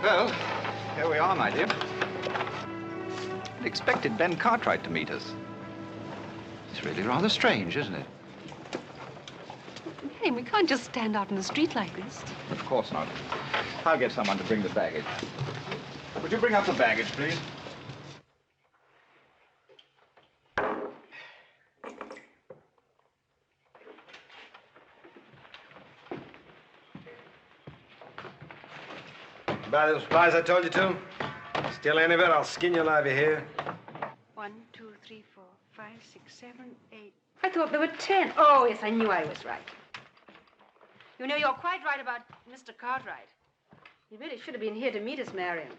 Well, here we are, my dear. I expected Ben Cartwright to meet us. It's really rather strange, isn't it? Hey, we can't just stand out in the street like this. Of course not. I'll get someone to bring the baggage. Would you bring up the baggage, please? Buy those supplies I told you to? Steal any of it, I'll skin you alive, you hear? 1, 2, 3, 4, 5, 6, 7, 8. I thought there were 10. Oh, yes, I knew I was right. You know, you're quite right about Mr. Cartwright. He really should have been here to meet us, Marion.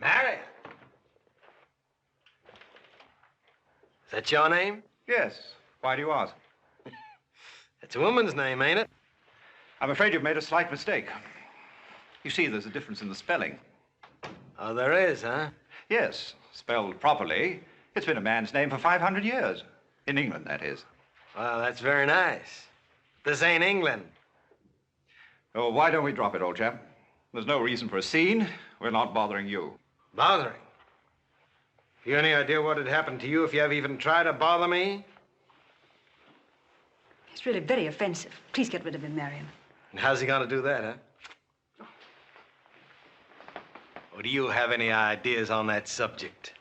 Marion? Is that your name? Yes. Why do you ask? It's a woman's name, ain't it? I'm afraid you've made a slight mistake. You see, there's a difference in the spelling. Oh, there is, huh? Yes, spelled properly, it's been a man's name for 500 years. In England, that is. Well, that's very nice. This ain't England. Oh, why don't we drop it, old chap? There's no reason for a scene. We're not bothering you. Bothering? Have you any idea what would happen to you if you ever even tried to bother me? He's really very offensive. Please get rid of him, Marion. And how's he gonna do that, huh? Or do you have any ideas on that subject?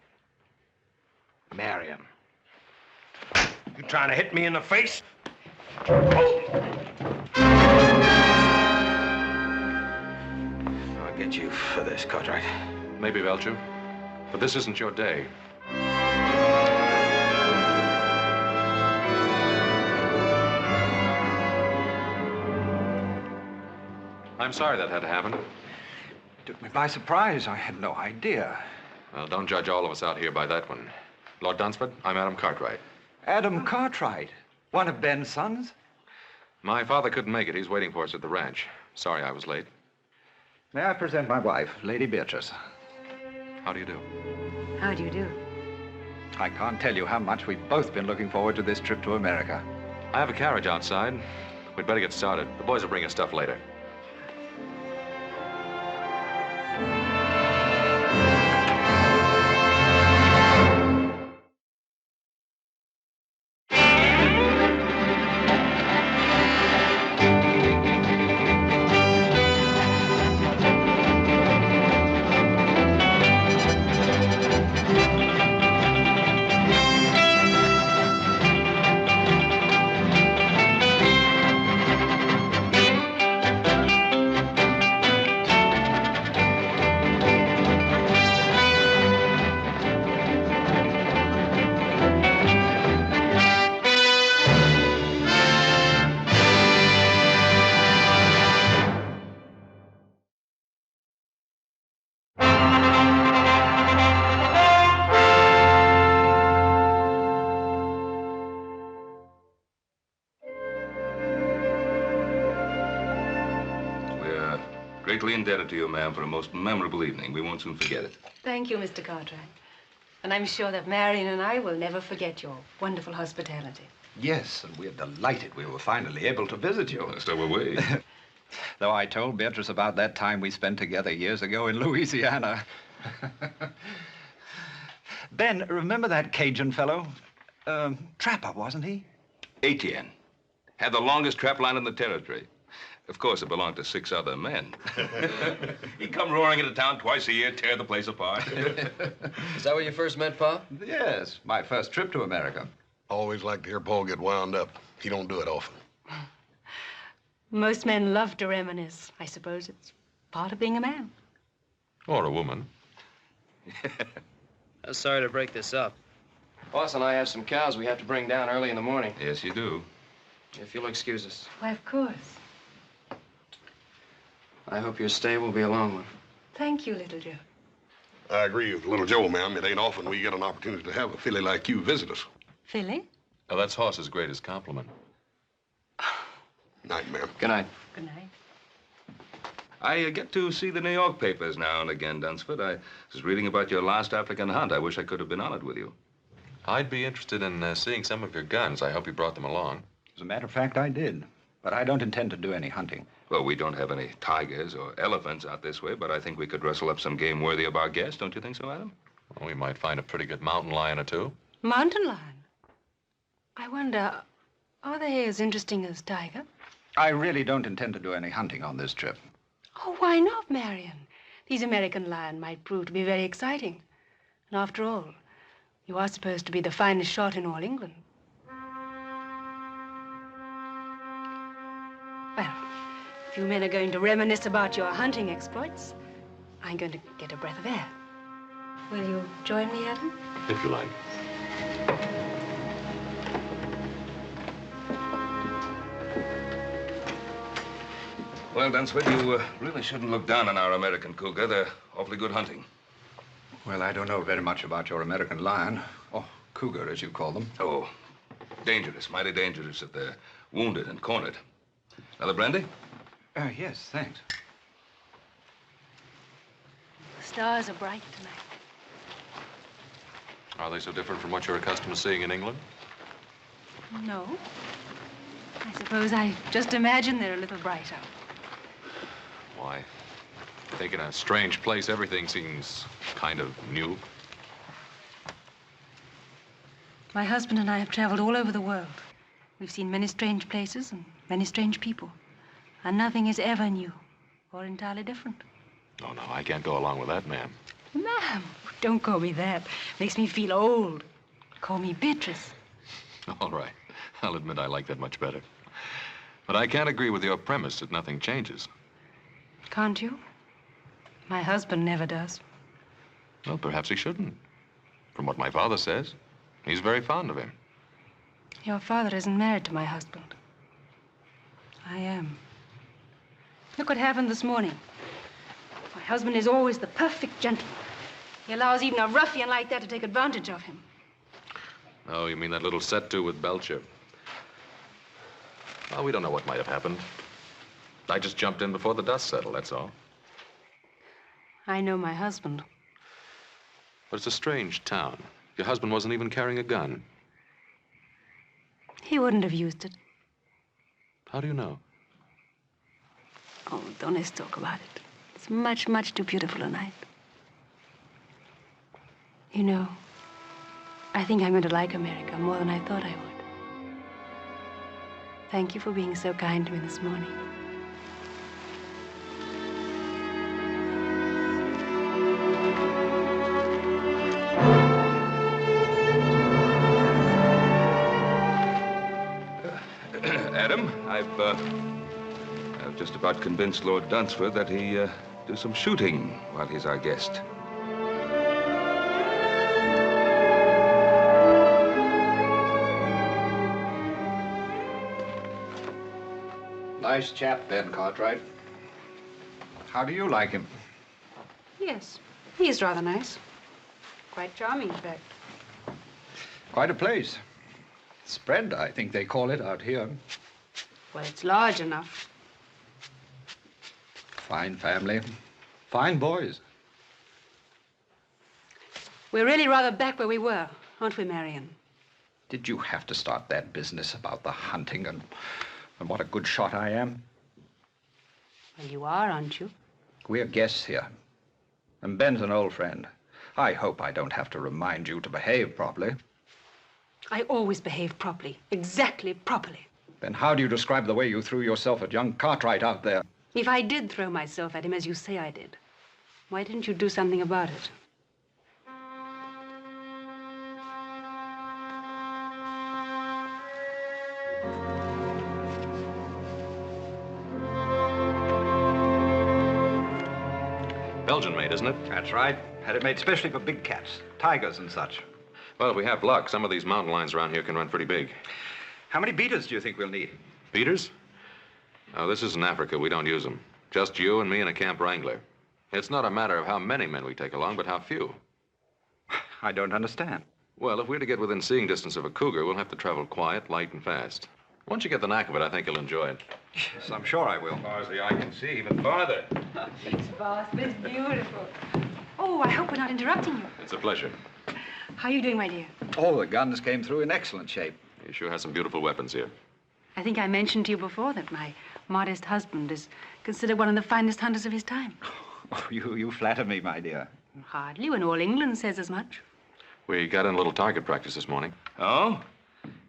Marion. You trying to hit me in the face? I'll get you for this, Cartwright. Maybe, Belcher, but this isn't your day. I'm sorry that had to happen. Took me by surprise. I had no idea. Well, don't judge all of us out here by that one. Lord Dunsford, I'm Adam Cartwright. Adam Cartwright? One of Ben's sons? My father couldn't make it. He's waiting for us at the ranch. Sorry I was late. May I present my wife, Lady Beatrice? How do you do? How do you do? I can't tell you how much we've both been looking forward to this trip to America. I have a carriage outside. We'd better get started. The boys will bring us stuff later. Greatly indebted to you, ma'am, for a most memorable evening. We won't soon forget it. Thank you, Mr. Cartwright. And I'm sure that Marion and I will never forget your wonderful hospitality. Yes, and we're delighted we were finally able to visit you. So were we. Though I told Beatrice about that time we spent together years ago in Louisiana. Ben, remember that Cajun fellow? Trapper, wasn't he? Etienne. Had the longest trap line in the territory. Of course, it belonged to 6 other men. He'd come roaring into town twice a year, tear the place apart. Is that where you first met Pa? Yes, my first trip to America. Always like to hear Paul get wound up. He don't do it often. Most men love to reminisce. I suppose it's part of being a man. Or a woman. I'm sorry to break this up. Boss and I have some cows we have to bring down early in the morning. Yes, you do. If you'll excuse us. Why, of course. I hope your stay will be a long one. Thank you, little Joe. I agree with little Joe, ma'am. It ain't often we get an opportunity to have a filly like you visit us. Philly? Now, that's Hoss's greatest compliment. Night, ma'am. Good night. Good night. I get to see the New York papers now and again, Dunsford. I was reading about your last African hunt. I wish I could have been on it with you. I'd be interested in seeing some of your guns. I hope you brought them along. As a matter of fact, I did. But I don't intend to do any hunting. Well, we don't have any tigers or elephants out this way, but I think we could rustle up some game worthy of our guest. Don't you think so, Adam? Well, we might find a pretty good mountain lion or two. Mountain lion? I wonder, are they as interesting as tiger? I really don't intend to do any hunting on this trip. Oh, why not, Marion? These American lion might prove to be very exciting. And after all, you are supposed to be the finest shot in all England. Well, if you men are going to reminisce about your hunting exploits, I'm going to get a breath of air. Will you join me, Adam? If you like. Well, Dunsford, you really shouldn't look down on our American cougar. They're awfully good hunting. Well, I don't know very much about your American lion, or cougar, as you call them. Oh, dangerous, mighty dangerous if they're wounded and cornered. Another brandy? Yes, thanks. The stars are bright tonight. Are they so different from what you're accustomed to seeing in England? No. I suppose I just imagine they're a little brighter. Why? I think in a strange place, everything seems kind of new. My husband and I have traveled all over the world. We've seen many strange places and many strange people. And nothing is ever new or entirely different. Oh, no, I can't go along with that, ma'am. Ma'am, don't call me that. Makes me feel old. Call me Beatrice. All right. I'll admit I like that much better. But I can't agree with your premise that nothing changes. Can't you? My husband never does. Well, perhaps he shouldn't. From what my father says, he's very fond of him. Your father isn't married to my husband. I am. Look what happened this morning. My husband is always the perfect gentleman. He allows even a ruffian like that to take advantage of him. Oh, you mean that little set-to with Belcher? Well, we don't know what might have happened. I just jumped in before the dust settled, that's all. I know my husband. But it's a strange town. Your husband wasn't even carrying a gun. He wouldn't have used it. How do you know? Oh, don't let's talk about it. It's much, much too beautiful a night. You know, I think I'm going to like America more than I thought I would. Thank you for being so kind to me this morning. Adam, I've just about convinced Lord Dunsford that he do some shooting while he's our guest. Nice chap, Ben Cartwright. How do you like him? Yes, he's rather nice. Quite charming, in fact. Quite a place. Spread, I think they call it out here. Well, it's large enough. Fine family. Fine boys. We're really rather back where we were, aren't we, Marion? Did you have to start that business about the hunting and what a good shot I am? Well, you are, aren't you? We're guests here. And Ben's an old friend. I hope I don't have to remind you to behave properly. I always behave properly, exactly properly. Then how do you describe the way you threw yourself at young Cartwright out there? If I did throw myself at him as you say I did, why didn't you do something about it? Belgian made, isn't it? That's right. Had it made specially for big cats, tigers and such. Well, if we have luck, some of these mountain lions around here can run pretty big. How many beaters do you think we'll need? Beaters? Oh, this isn't Africa. We don't use them. Just you and me and a camp wrangler. It's not a matter of how many men we take along, but how few. I don't understand. Well, if we're to get within seeing distance of a cougar, we'll have to travel quiet, light, and fast. Once you get the knack of it, I think you'll enjoy it. Yes, I'm sure I will. As far as the eye can see, even farther. It's vast, but it's beautiful. Oh, I hope we're not interrupting you. It's a pleasure. How are you doing, my dear? All the guns came through in excellent shape. You sure have some beautiful weapons here. I think I mentioned to you before that my modest husband is considered one of the finest hunters of his time. Oh, you flatter me, my dear. Hardly, when all England says as much. We got in a little target practice this morning. Oh?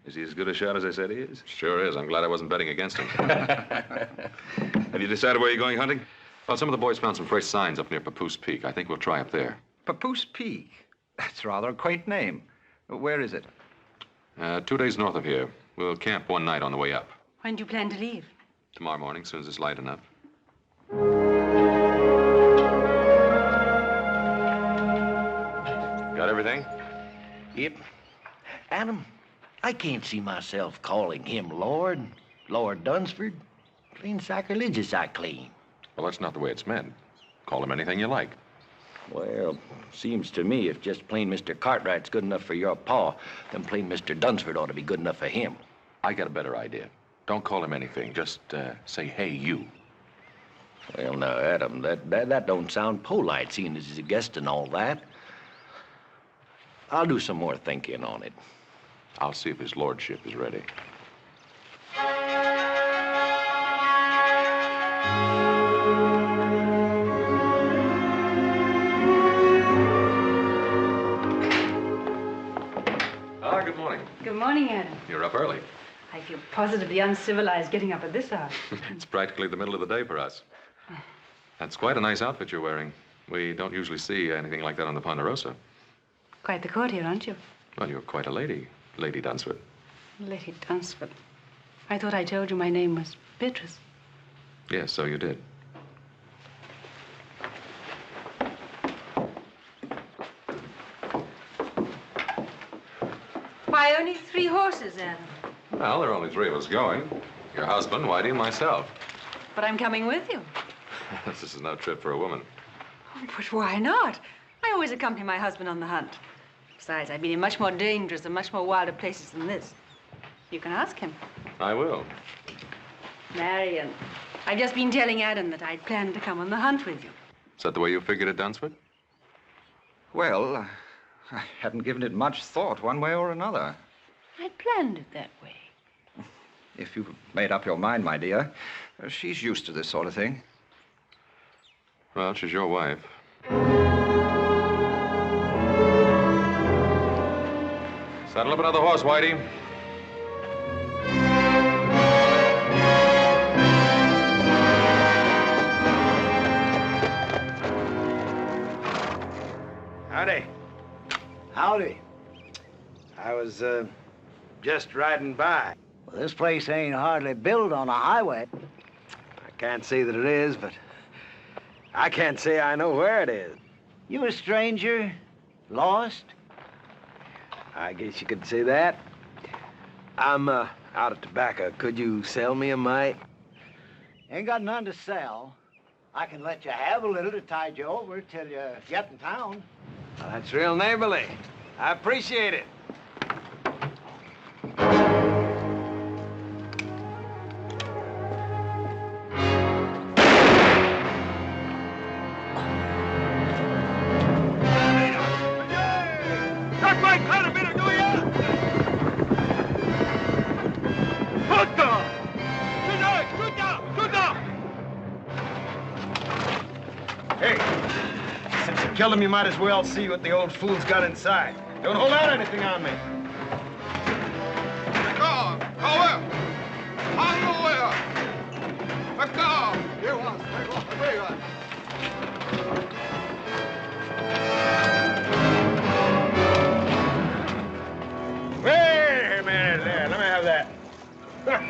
Is he as good a shot as I said he is? Sure is. I'm glad I wasn't betting against him. Have you decided where you're going hunting? Well, some of the boys found some fresh signs up near Papoose Peak. I think we'll try up there. Papoose Peak. That's rather a quaint name. Where is it? 2 days north of here. We'll camp one night on the way up. When do you plan to leave? Tomorrow morning, as soon as it's light enough. Got everything? Yep. Adam, I can't see myself calling him Lord. Lord Dunsford. Plain sacrilegious, I claim. Well, that's not the way it's meant. Call him anything you like. Well, seems to me if just plain Mr. Cartwright's good enough for your pa, then plain Mr. Dunsford ought to be good enough for him. I got a better idea. Don't call him anything. Just say, hey, you. Well, now, Adam, that don't sound polite, seeing as he's a guest and all that. I'll do some more thinking on it. I'll see if his lordship is ready. Good morning. Good morning, Adam. You're up early. I feel positively uncivilized getting up at this hour. It's practically the middle of the day for us. That's quite a nice outfit you're wearing. We don't usually see anything like that on the Ponderosa. Quite the courtier, aren't you? Well, you're quite a lady, Lady Dunsford. Lady Dunsford. I thought I told you my name was Beatrice. Yes, so you did. Why, only 3 horses, Adam? Well, there are only 3 of us going. Your husband, Whitey, and myself. But I'm coming with you. This is no trip for a woman. Oh, but why not? I always accompany my husband on the hunt. Besides, I've been in much more dangerous and much more wilder places than this. You can ask him. I will. Marion, I've just been telling Adam that I'd planned to come on the hunt with you. Is that the way you figured it, Dunsford? Well, I hadn't given it much thought one way or another. I planned it that way. If you've made up your mind, my dear, she's used to this sort of thing. Well, she's your wife. Saddle up another horse, Whitey. Howdy. Howdy. I was, just riding by. Well, this place ain't hardly built on a highway. I can't say that it is, but I can't say I know where it is. You a stranger? Lost? I guess you could say that. I'm, out of tobacco. Could you sell me a mite? Ain't got none to sell. I can let you have a little to tide you over till you get in town. Well, that's real neighborly. I appreciate it. Hey, since you killed him, you might as well see what the old fool's got inside. Don't hold out anything on me. Wait a minute there. Let me have that. Well,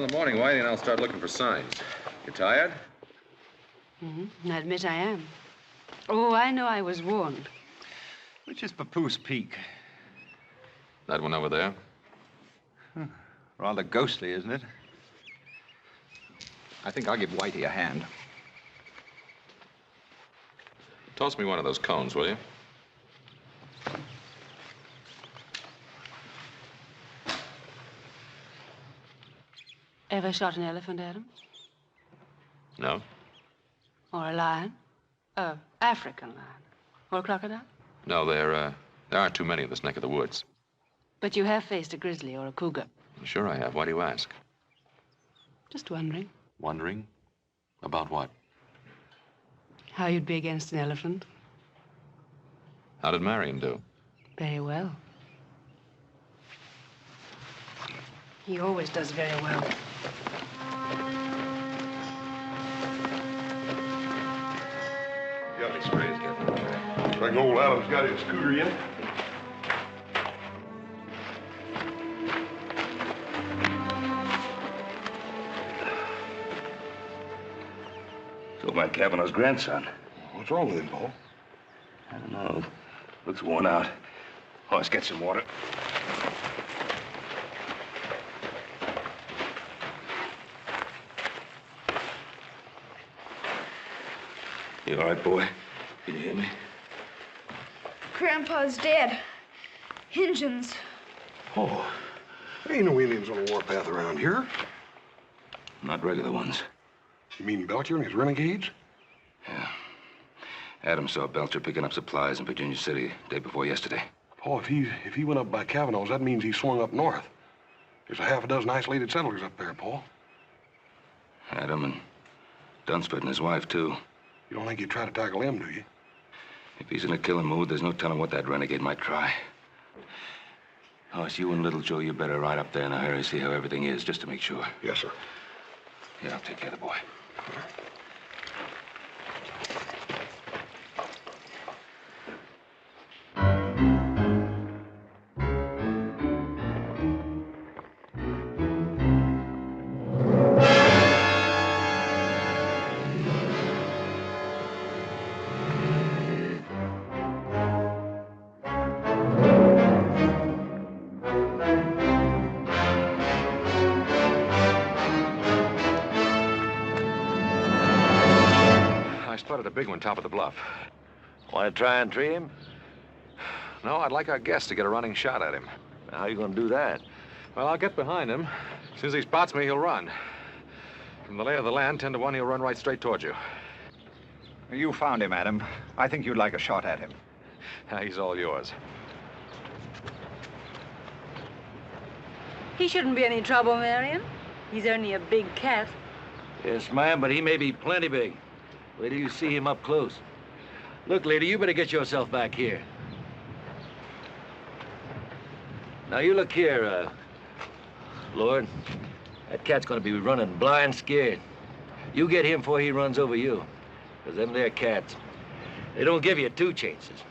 in the morning, Whitey and I'll start looking for signs. You tired? I admit I am. Oh, I know I was warned. Which is Papoose Peak? That one over there? Rather ghostly, isn't it? I think I'll give Whitey a hand. Toss me one of those cones, will you? Ever shot an elephant, Adam? No? Or a lion? African lion? Or a crocodile? No, there aren't too many in this neck of the woods. But you have faced a grizzly or a cougar. Sure I have. Why do you ask? Just wondering Wondering? About what? how you'd be against an elephant. How did Marion do? Very well. He always does very well. Got any sprays, Captain? Reckon old Adam's got his scooter yet? So my Kavanaugh's grandson. What's wrong with him, Paul? I don't know. Looks worn out. Oh, let's get some water. You all right, boy? Can you hear me? Grandpa's dead. Injuns. Oh, there ain't no Indians on the warpath around here. Not regular ones. You mean Belcher and his renegades? Yeah. Adam saw Belcher picking up supplies in Virginia City day before yesterday. Paul, if he went up by Kavanaugh's, that means he swung up north. There's a half a dozen isolated settlers up there, Paul. Adam and Dunsford and his wife, too. You don't think he'd try to tackle them, do you? If he's in a killing mood, there's no telling what that renegade might try. Oh, it's you and Little Joe, you better ride up there in a hurry, see how everything is, just to make sure. Yes, sir. Yeah, I'll take care of the boy. A big one top of the bluff. Want to try and tree him? No, I'd like our guest to get a running shot at him. How you gonna do that? Well, I'll get behind him. As soon as he spots me, he'll run. From the lay of the land, 10 to 1, he'll run right straight towards you. You found him, Adam. I think you'd like a shot at him. He's all yours. He shouldn't be any trouble, Marion. He's only a big cat. Yes, ma'am, but he may be plenty big. Wait till you see him up close. Look, lady, you better get yourself back here. Now, you look here, Lord. That cat's gonna be running blind scared. You get him before he runs over you. Because them there cats, they don't give you two chances.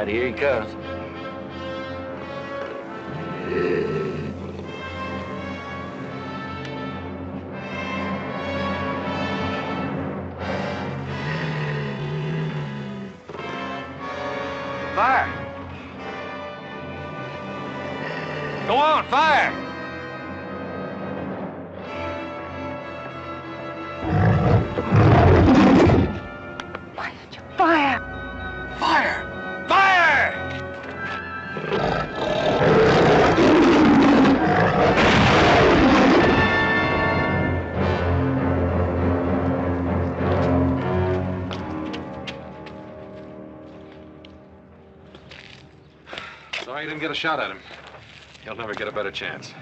Here he comes. Fire! Go on, fire! Why did you fire? Fire! Fire! Sorry you didn't get a shot at him. He'll never get a better chance.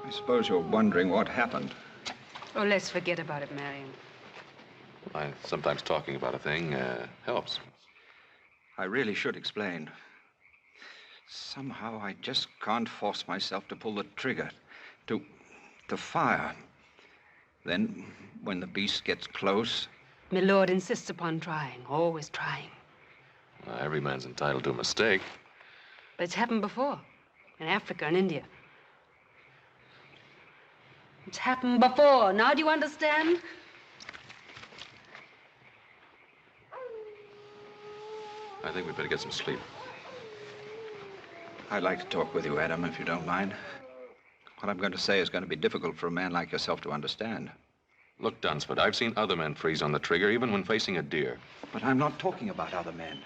I suppose you're wondering what happened. Oh, let's forget about it, Marion. Sometimes talking about a thing helps. I really should explain. Somehow I just can't force myself to pull the trigger, to fire. Then, when the beast gets close... My lord insists upon trying, always trying. Every man's entitled to a mistake. But it's happened before, in Africa and India. It's happened before. Now do you understand? I think we'd better get some sleep. I'd like to talk with you, Adam, if you don't mind. What I'm going to say is going to be difficult for a man like yourself to understand. Look, Dunsford, I've seen other men freeze on the trigger, even when facing a deer. But I'm not talking about other men.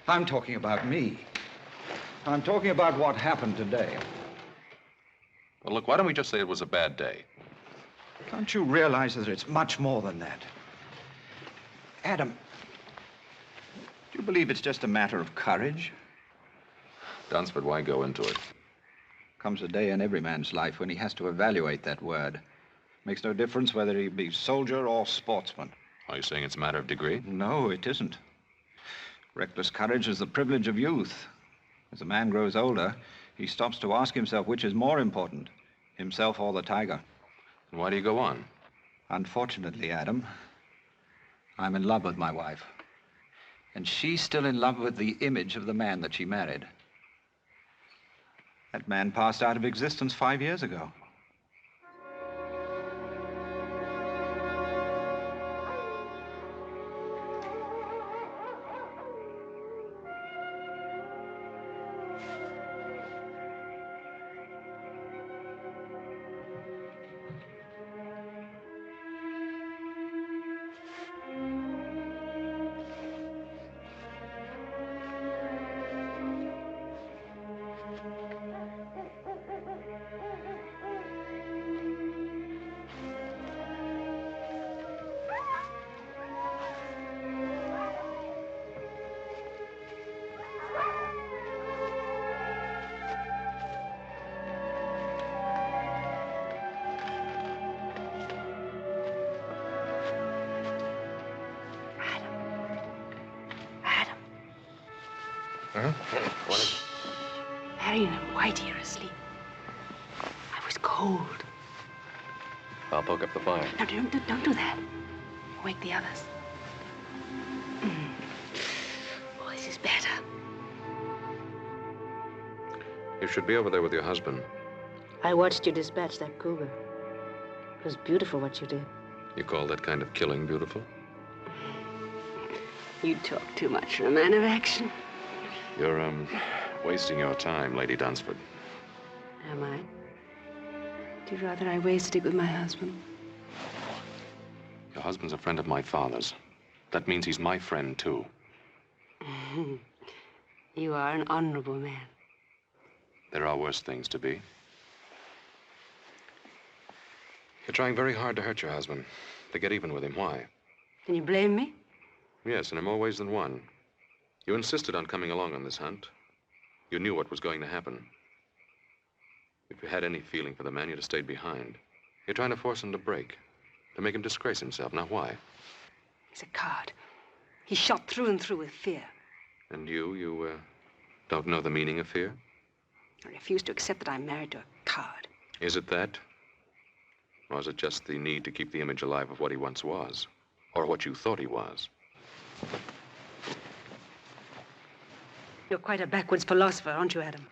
I'm talking about me. I'm talking about what happened today. Well, look, why don't we just say it was a bad day? Can't you realize that it's much more than that? Adam, do you believe it's just a matter of courage? Dunsford, why go into it? Comes a day in every man's life when he has to evaluate that word. Makes no difference whether he be soldier or sportsman. Are you saying it's a matter of degree? No, it isn't. Reckless courage is the privilege of youth. As a man grows older, he stops to ask himself which is more important, himself or the tiger. And why do you go on? Unfortunately, Adam, I'm in love with my wife. And she's still in love with the image of the man that she married. That man passed out of existence 5 years ago. Marion and Whitey are asleep. I was cold. I'll poke up the fire. No, don't do that. Wake the others. Oh, this is better. You should be over there with your husband. I watched you dispatch that cougar. It was beautiful what you did. You call that kind of killing beautiful? You talk too much for a man of action. You're, wasting your time, Lady Dunsford. Am I? Do you rather I wasted it with my husband? Your husband's a friend of my father's. That means he's my friend, too. You are an honorable man. There are worse things to be. You're trying very hard to hurt your husband, to get even with him. Why? Can you blame me? Yes, and in more ways than one. You insisted on coming along on this hunt. You knew what was going to happen. If you had any feeling for the man, you'd have stayed behind. You're trying to force him to break, to make him disgrace himself. Now, why? He's a coward. He's shot through and through with fear. And you don't know the meaning of fear? I refuse to accept that I'm married to a coward. Is it that? Or is it just the need to keep the image alive of what he once was? Or what you thought he was? You're quite a backwards philosopher, aren't you, Adam?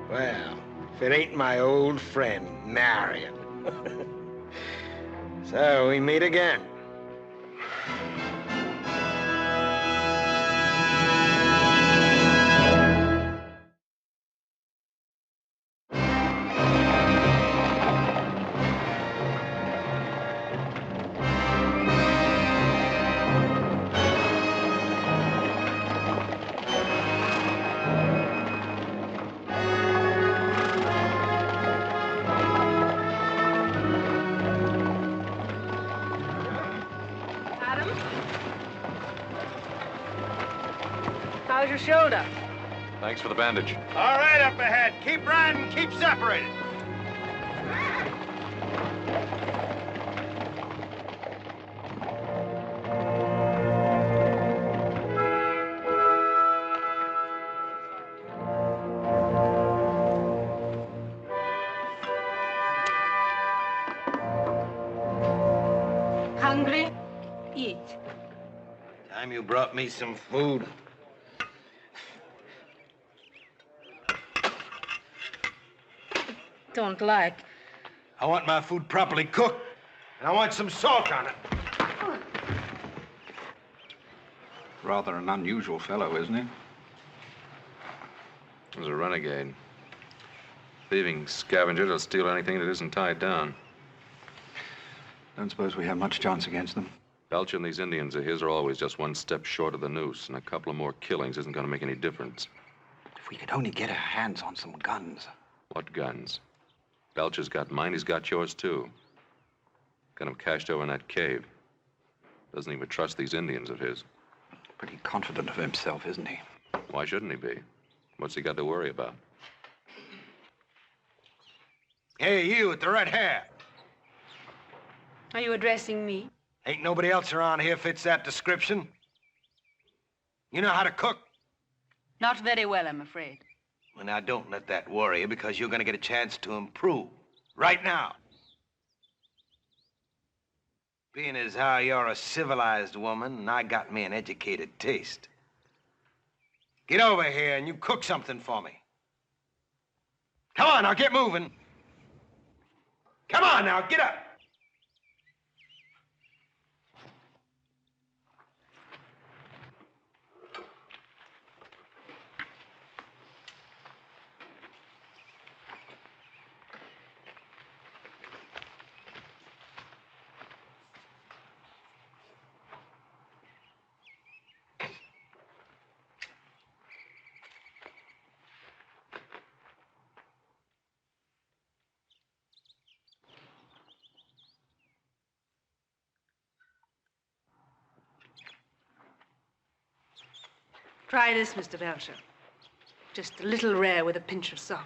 Well, if it ain't my old friend, Marion. So we meet again. Adam? How's your shoulder? Thanks for the bandage. All right, up ahead. Keep riding, keep separated. Hungry? Eat. Time you brought me some food. Don't like. I want my food properly cooked, and I want some salt on it. Rather an unusual fellow, isn't he? He's a renegade. Thieving scavenger that'll steal anything that isn't tied down. Don't suppose we have much chance against them. Belcher and these Indians of his are always just one step short of the noose, and a couple of more killings isn't going to make any difference. If we could only get our hands on some guns. What guns? Belcher's got mine, he's got yours, too. Got him cached over in that cave. Doesn't even trust these Indians of his. Pretty confident of himself, isn't he? Why shouldn't he be? What's he got to worry about? Hey, you with the red hair. Are you addressing me? Ain't nobody else around here fits that description. You know how to cook? Not very well, I'm afraid. Well, now, don't let that worry you, because you're gonna get a chance to improve. Right now. Being as how you're a civilized woman, and I got me an educated taste. Get over here and you cook something for me. Come on, now, get moving. Come on, now, get up. Try this, Mr. Belcher. Just a little rare with a pinch of salt.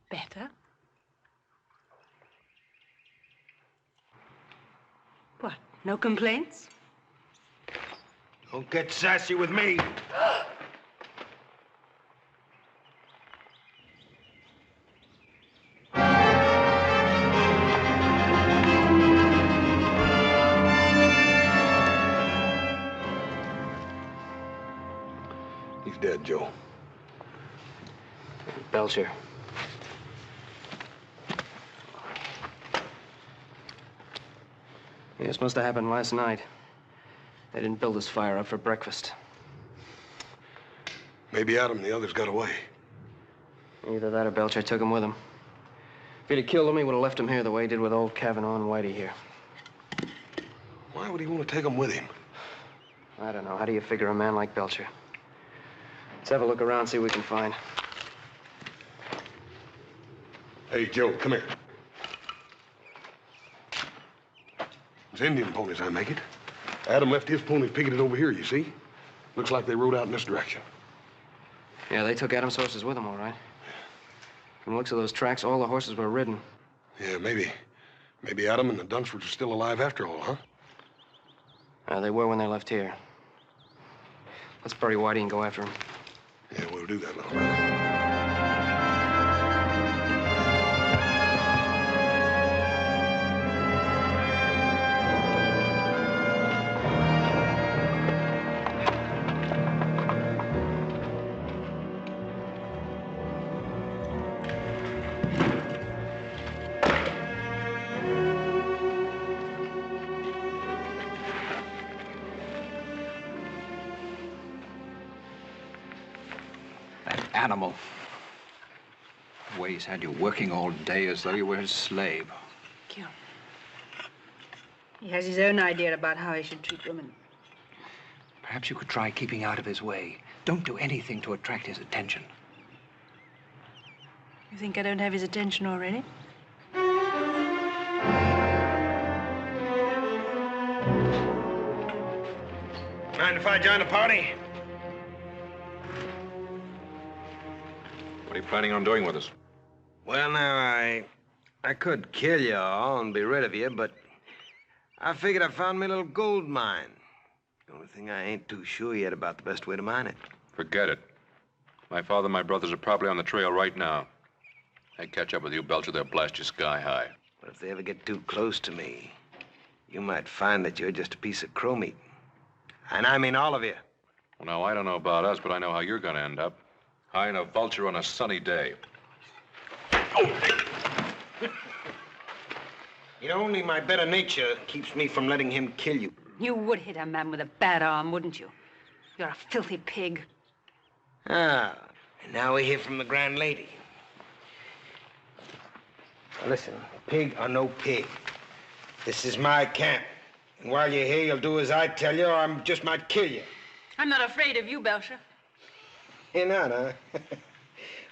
Better? What, no complaints? Don't get sassy with me. He's dead, Joe. Belcher. Yeah, this must have happened last night. They didn't build this fire up for breakfast. Maybe Adam and the others got away. Either that or Belcher took him with him. If he'd have killed him, he would have left him here the way he did with old Kavanaugh and Whitey here. Why would he want to take them with him? I don't know. How do you figure a man like Belcher? Let's have a look around, see what we can find. Hey, Joe, come here. It's Indian ponies, I make it. Adam left his ponies picketed over here, you see? Looks like they rode out in this direction. Yeah, they took Adam's horses with them, all right. From the looks of those tracks, all the horses were ridden. Yeah, maybe Adam and the Dunsfords are still alive after all, huh? They were when they left here. Let's bury Whitey and go after him. Yeah, we'll do that, little brother. animal. The way he's had you working all day as though you were his slave. Thank you. He has his own idea about how he should treat women. Perhaps you could try keeping out of his way. Don't do anything to attract his attention. You think I don't have his attention already? Mind if I join the party? What are you planning on doing with us? Well, now, I could kill you all and be rid of you, but I figured I found me a little gold mine. The only thing I ain't too sure yet about the best way to mine it. Forget it. My father and my brothers are probably on the trail right now. They catch up with you, Belcher, they'll blast you sky high. But if they ever get too close to me, you might find that you're just a piece of crow meat. And I mean all of you. Well, now, I don't know about us, but I know how you're going to end up. High in a vulture on a sunny day. You know, only my better nature keeps me from letting him kill you. You would hit a man with a bad arm, wouldn't you? You're a filthy pig. Ah, and now we hear from the grand lady. Now listen, pig or no pig, this is my camp. And while you're here, you'll do as I tell you, or I just might kill you. I'm not afraid of you, Belcher. You're not, huh?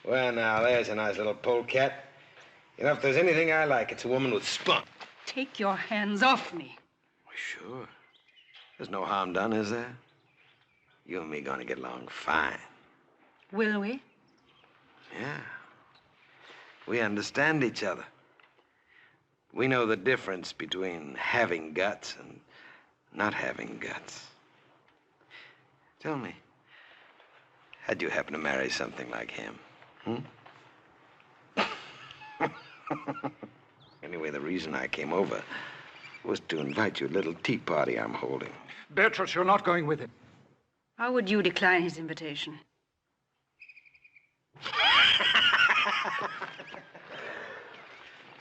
Well, now, there's a nice little polecat. You know, if there's anything I like, it's a woman with spunk. Take your hands off me. Sure. There's no harm done, is there? You and me gonna get along fine. Will we? Yeah. We understand each other. We know the difference between having guts and not having guts. Tell me, how'd you happen to marry something like him? Anyway, the reason I came over was to invite you to a little tea party I'm holding. Beatrice, you're not going with him. How would you decline his invitation?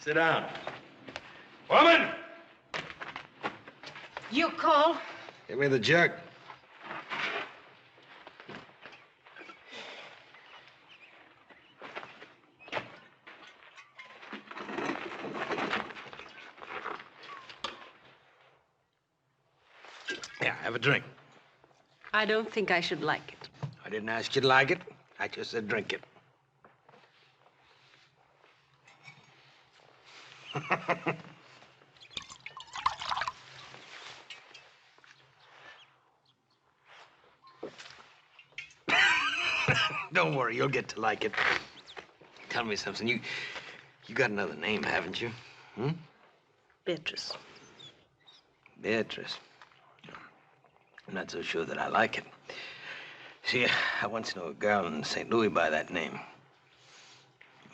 Sit down. Woman! You call? Give me the jug. Yeah, have a drink. I don't think I should like it. I didn't ask you to like it. I just said drink it. Don't worry, you'll get to like it. Tell me something. You got another name, haven't you? Beatrice. Beatrice. I'm not so sure that I like it. See, I once knew a girl in St. Louis by that name.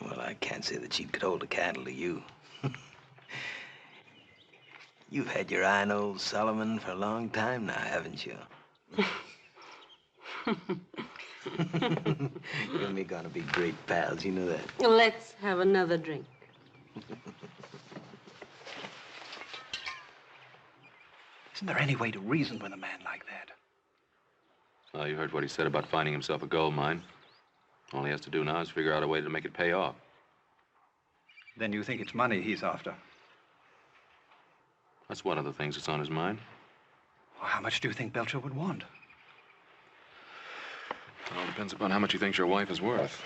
Well, I can't say that she could hold a candle to you. You've had your eye on old Solomon for a long time now, haven't you? You and me gonna be great pals, you know that? Let's have another drink. Isn't there any way to reason with a man like that? Well, you heard what he said about finding himself a gold mine. All he has to do now is figure out a way to make it pay off. Then you think it's money he's after? That's one of the things that's on his mind. Well, how much do you think Belcher would want? It all depends upon how much he thinks your wife is worth.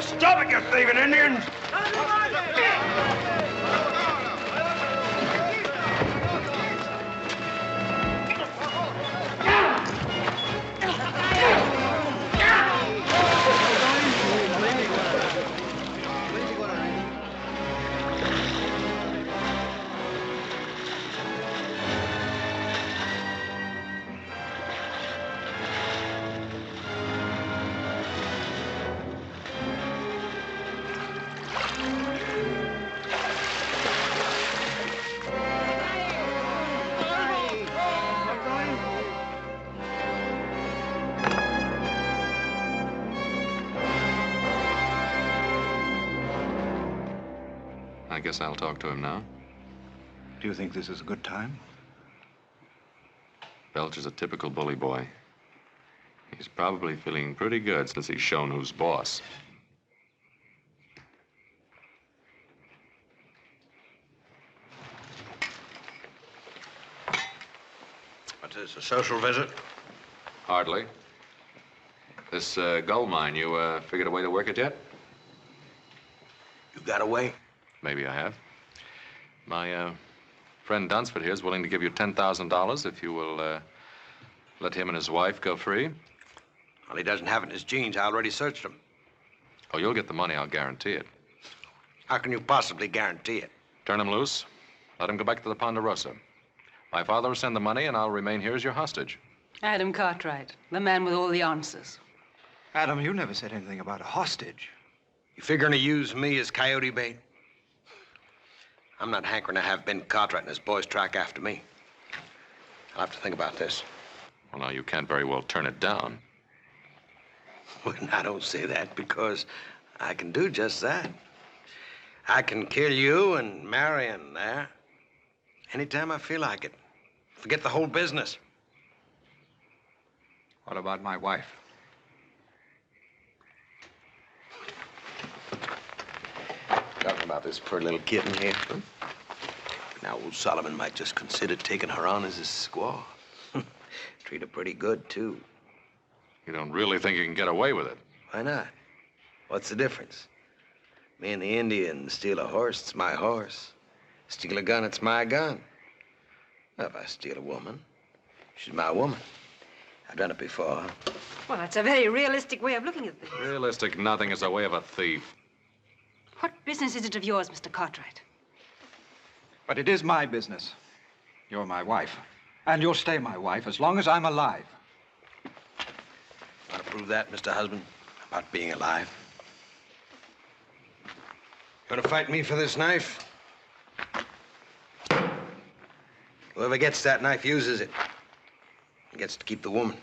Stop it, you thieving Indians! guess I'll talk to him now. Do you think this is a good time? Belcher's a typical bully boy. He's probably feeling pretty good since he's shown who's boss. What's this, a social visit? Hardly. This gold mine, you figured a way to work it yet? You got away? Maybe I have. My friend Dunsford here is willing to give you $10,000 if you will let him and his wife go free. Well, he doesn't have it in his jeans. I already searched them. Oh, you'll get the money, I'll guarantee it. How can you possibly guarantee it? Turn him loose. Let him go back to the Ponderosa. My father will send the money, and I'll remain here as your hostage. Adam Cartwright, the man with all the answers. Adam, you never said anything about a hostage. You figuring to use me as coyote bait? I'm not hankering to have Ben Cartwright and his boys track after me. I'll have to think about this. Well, now, you can't very well turn it down. Well, I don't say that because I can do just that. I can kill you and Marion there anytime I feel like it. Forget the whole business. What about my wife? Talking about this poor little kitten here. Huh? Now, old Solomon might just consider taking her on as his squaw. Treat her pretty good, too. You don't really think you can get away with it? Why not? What's the difference? Me and the Indian steal a horse, it's my horse. Steal a gun, it's my gun. Well, if I steal a woman, she's my woman. I've done it before. Well, that's a very realistic way of looking at things. Realistic nothing is the way of a thief. What business is it of yours, Mr. Cartwright? But it is my business. You're my wife. And you'll stay my wife as long as I'm alive. Want to prove that, Mr. Husband? About being alive? Gonna fight me for this knife? Whoever gets that knife uses it. He gets to keep the woman.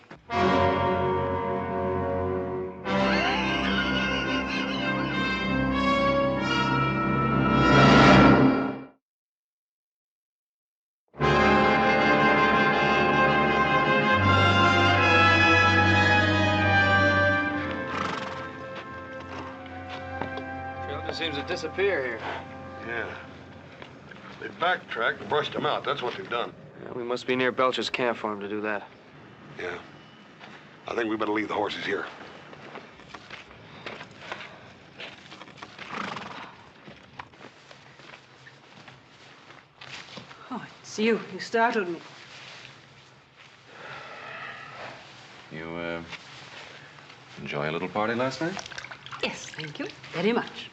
Seems to disappear here. Yeah. They backtracked and brushed him out. That's what they've done. Yeah, we must be near Belcher's camp for him to do that. Yeah. I think we better leave the horses here. Oh, it's you. You startled me. You, enjoy a little party last night? Yes, thank you. Very much.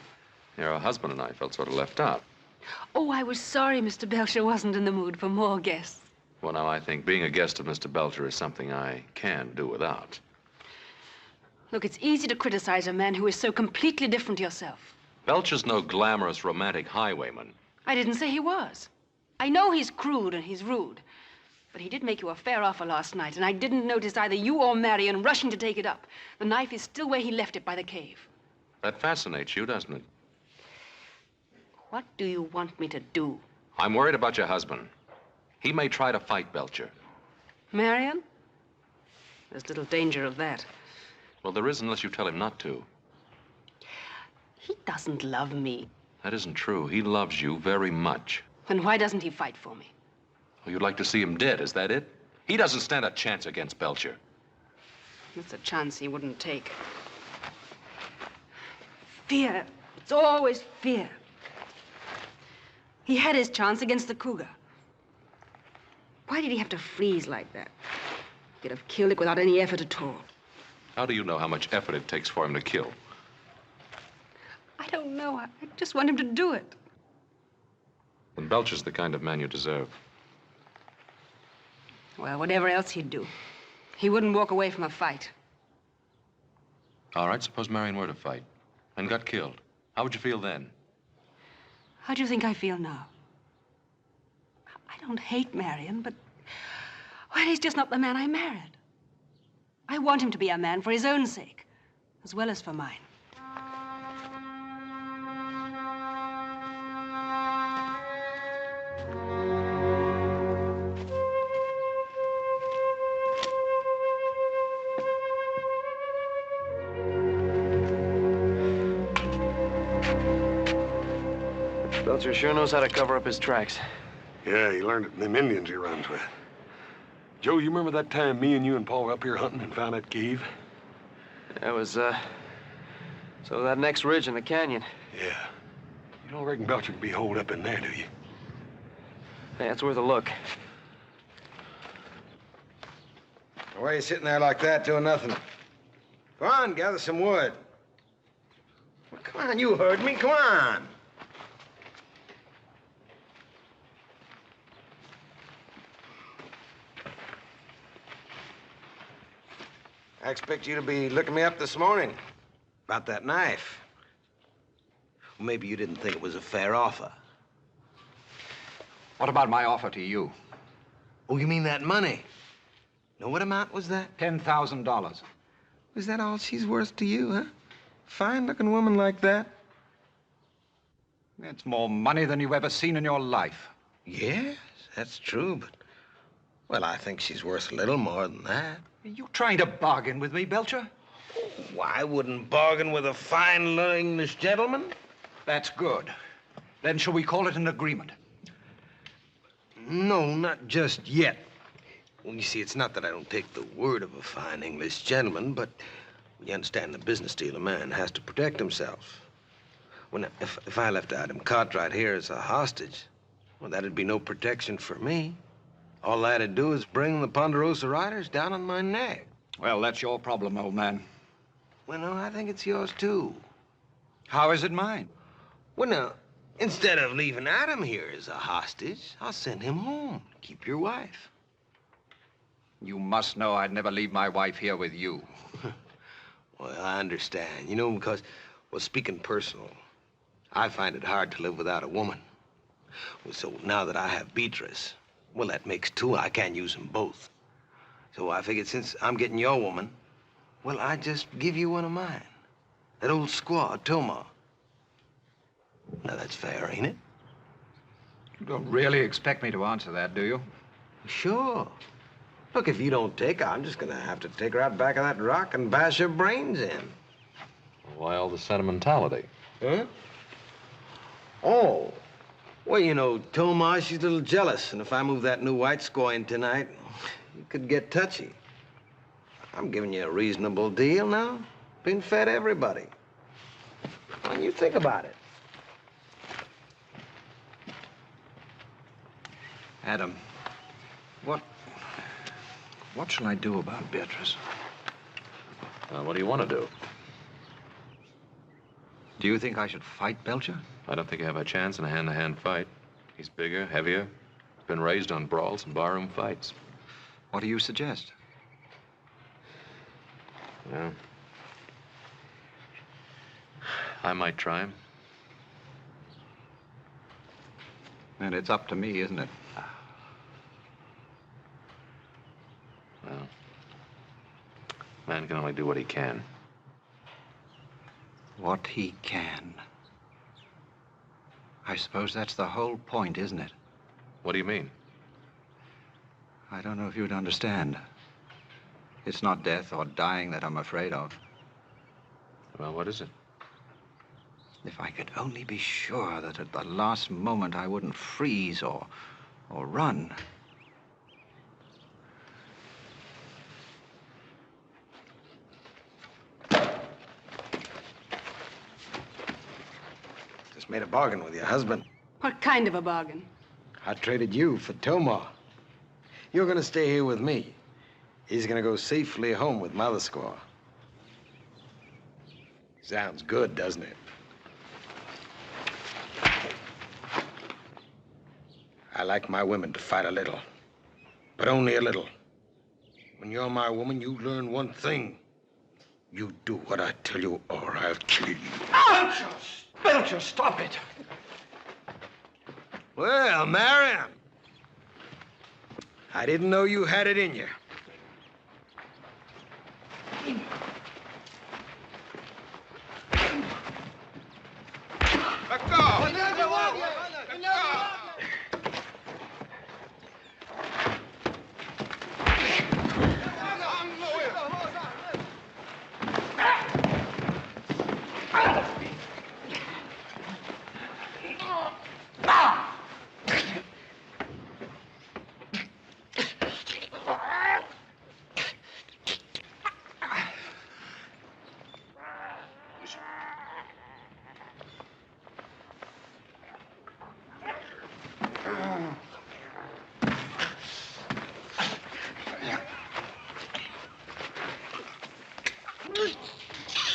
Your husband and I felt sort of left out. Oh, I was sorry Mr. Belcher wasn't in the mood for more guests. Well, now, I think being a guest of Mr. Belcher is something I can do without. Look, it's easy to criticize a man who is so completely different to yourself. Belcher's no glamorous, romantic highwayman. I didn't say he was. I know he's crude and he's rude. But he did make you a fair offer last night, and I didn't notice either you or Marion rushing to take it up. The knife is still where he left it by the cave. That fascinates you, doesn't it? What do you want me to do? I'm worried about your husband. He may try to fight Belcher. Marion? There's little danger of that. Well, there is unless you tell him not to. He doesn't love me. That isn't true. He loves you very much. Then why doesn't he fight for me? Well, you'd like to see him dead, is that it? He doesn't stand a chance against Belcher. That's a chance he wouldn't take. Fear. It's always fear. He had his chance against the cougar. Why did he have to freeze like that? He could have killed it without any effort at all. How do you know how much effort it takes for him to kill? I don't know. I just want him to do it. Then Belcher's the kind of man you deserve. Well, whatever else he'd do, he wouldn't walk away from a fight. All right, suppose Marion were to fight and got killed. How would you feel then? How do you think I feel now? I don't hate Marion, but well, he's just not the man I married. I want him to be a man for his own sake, as well as for mine. Belcher sure knows how to cover up his tracks. Yeah, he learned it from them Indians he runs with. Joe, you remember that time me and you and Paul were up here hunting and found that cave? That was, so that next ridge in the canyon. Yeah. You don't reckon Belcher could be holed up in there, do you? Hey, that's worth a look. Why are you sitting there like that doing nothing? Go on, gather some wood. Well, come on, you heard me. Come on. I expect you to be looking me up this morning about that knife. Well, maybe you didn't think it was a fair offer. What about my offer to you? Oh, you mean that money? Know what amount was that? $10,000. Was that all she's worth to you, huh? Fine-looking woman like that? It's more money than you've ever seen in your life. Yes, that's true, but... Well, I think she's worth a little more than that. Are you trying to bargain with me, Belcher? Oh, I wouldn't bargain with a fine English gentleman. That's good. Then shall we call it an agreement? No, not just yet. Well, you see, it's not that I don't take the word of a fine English gentleman, but you understand the business deal, a man has to protect himself. Well, now, if I left Adam Cartwright here as a hostage, well, that'd be no protection for me. All that'd do is bring the Ponderosa Riders down on my neck. Well, that's your problem, old man. Well, no, I think it's yours, too. How is it mine? Well, now, instead of leaving Adam here as a hostage, I'll send him home to keep your wife. You must know I'd never leave my wife here with you. Well, I understand. You know, because, well, speaking personal, I find it hard to live without a woman. Well, so now that I have Beatrice, well, that makes two. I can't use them both. So I figured since I'm getting your woman, well, I just give you one of mine. That old squaw, Toma. Now, that's fair, ain't it? You don't really expect me to answer that, do you? Sure. Look, if you don't take her, I'm just gonna have to take her out back of that rock and bash her brains in. Why all the sentimentality? Huh? Oh. Well, you know, Toma, she's a little jealous, and if I move that new white squaw in tonight, it could get touchy. I'm giving you a reasonable deal now. Been fed everybody. When you think about it. Adam, what shall I do about Beatrice? What do you want to do? Do you think I should fight Belcher? I don't think you have a chance in a hand-to-hand fight. He's bigger, heavier. Been raised on brawls and barroom fights. What do you suggest? Well, I might try him. And it's up to me, isn't it? Well, man can only do what he can. What he can. I suppose that's the whole point, isn't it? What do you mean? I don't know if you'd understand. It's not death or dying that I'm afraid of. Well, what is it? If I could only be sure that at the last moment I wouldn't freeze or run. Just made a bargain with your husband. What kind of a bargain? I traded you for Toma. You're gonna stay here with me. He's gonna go safely home with Mother Squaw. Sounds good, doesn't it? I like my women to fight a little, but only a little. When you're my woman, you learn one thing. You do what I tell you, or I'll kill you. Belcher! Belcher, stop it! Well, Marion, I didn't know you had it in you. Let go! Let go!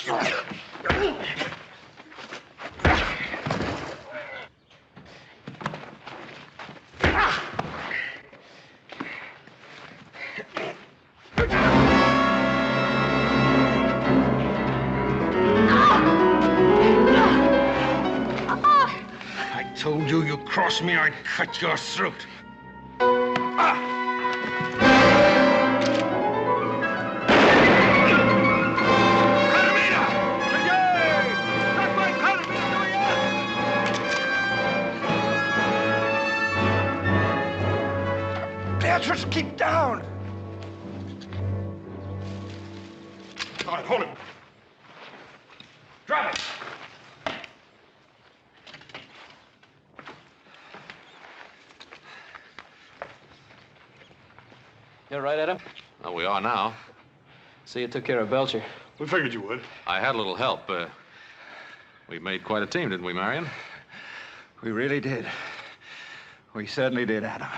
I told you, you cross me, I'd cut your throat. Beatrice, keep down! All right, hold him. Drop it! You all right, Adam? Well, we are now. So you took care of Belcher. We figured you would. I had a little help. We made quite a team, didn't we, Marion? We really did. We certainly did, Adam.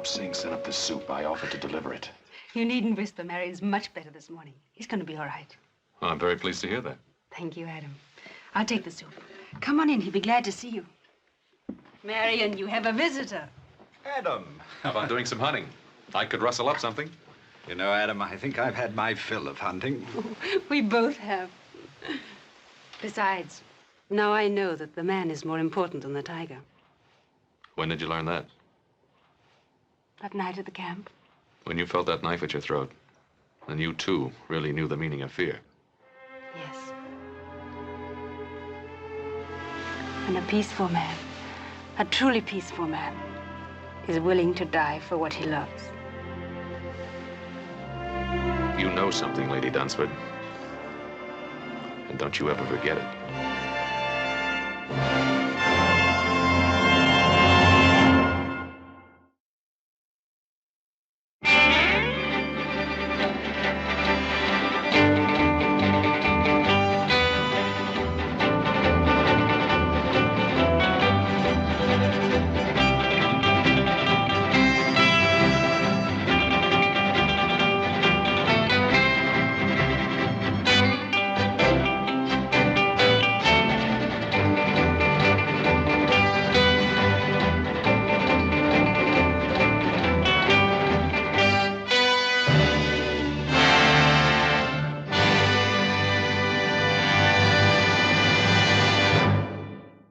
Singh sent up the soup. I offered to deliver it. You needn't whisper. Marion's much better this morning. He's going to be all right. Well, I'm very pleased to hear that. Thank you, Adam. I'll take the soup. Come on in. He'll be glad to see you. Marion, you have a visitor. Adam. How about doing some hunting? I could rustle up something. You know, Adam, I think I've had my fill of hunting. We both have. Besides, now I know that the man is more important than the tiger. When did you learn that? That night at the camp. When you felt that knife at your throat. And you, too, really knew the meaning of fear. Yes. And a peaceful man, a truly peaceful man, is willing to die for what he loves. You know something, Lady Dunsford. And don't you ever forget it.